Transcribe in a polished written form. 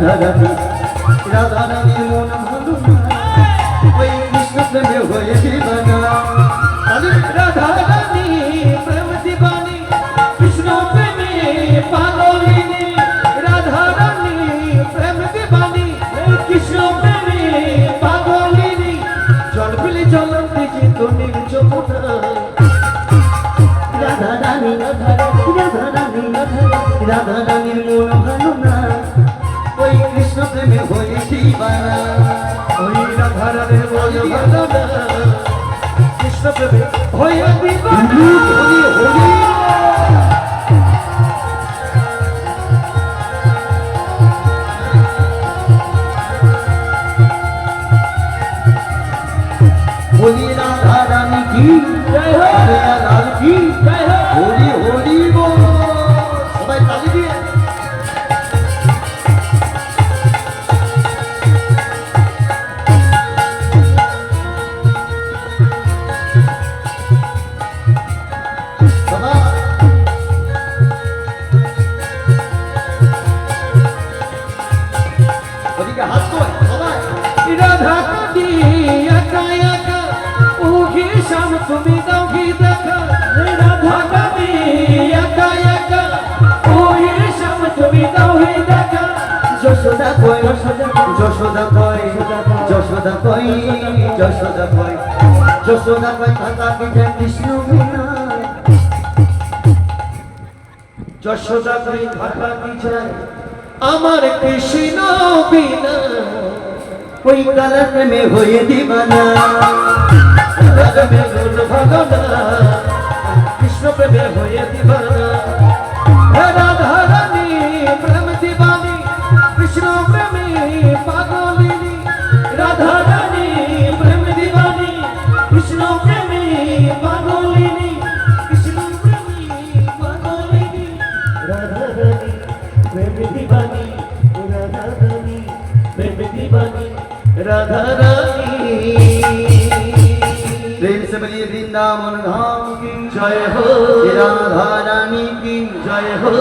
রাধা রানী রাধা রানীর মন ভালো না ওই কৃষ্ণ প্রেমে হয়ে দিবানা রাধা রানী প্রেম দিবানী কৃষ্ণ প্রেমে পাগলিনী রাধা রানী প্রেম দিবানী কৃষ্ণ প্রেমে পাগলিনী জল বিলি জলন্তি চিতনির যমুনা রাধা রানী রাধা রানী রাধা রানীর মন ভালো না ওই কৃষ্ণ প্রেমে হয়ে দিবানা ওই রাধা রানীর মন ভালো না কৃষ্ণ প্রেমে হয়ে দিবানা হরি হরি হরি রাধা রানী কি জয় হো হরে লাল কি জয় হো হরি হরি বল সবাই তালি দিয়ে বাবা ওদিকে হাত তোল সবাই রাধা কাঁদি একা একা ওহে শ্যাম তুমি দাও কি দেখা রাধা কাঁদি একা একা ওহে শ্যাম তুমি দাও হি দেখা যশোদা কই যশোদা কই যশোদা কই যশোদা কই যশোদা কই কাকা কি জয় কৃষ্ণ বিনা যশোদা কই কাকা কি যায় আমার কৃষ্ণ বিনা ওই কালা প্রেমে হয়ে দিবানা রাধা মেঘুল ভালো না কৃষ্ণ প্রেমে হয়ে দিবানা রাধা রানী প্রেম দিবানী কৃষ্ণ প্রেমে পাগলিনী রাধা রানী প্রেম দিবানী কৃষ্ণ প্রেমে পাগলিনী কৃষ্ণ প্রেমে পাগলিনী রাধা রানী প্রেম দিবানী রাধা রানী প্রেম দিবানী রাধা রানী प्रेम से बोलिए वृंदावन धाम की जय हो राधा रानी की जय हो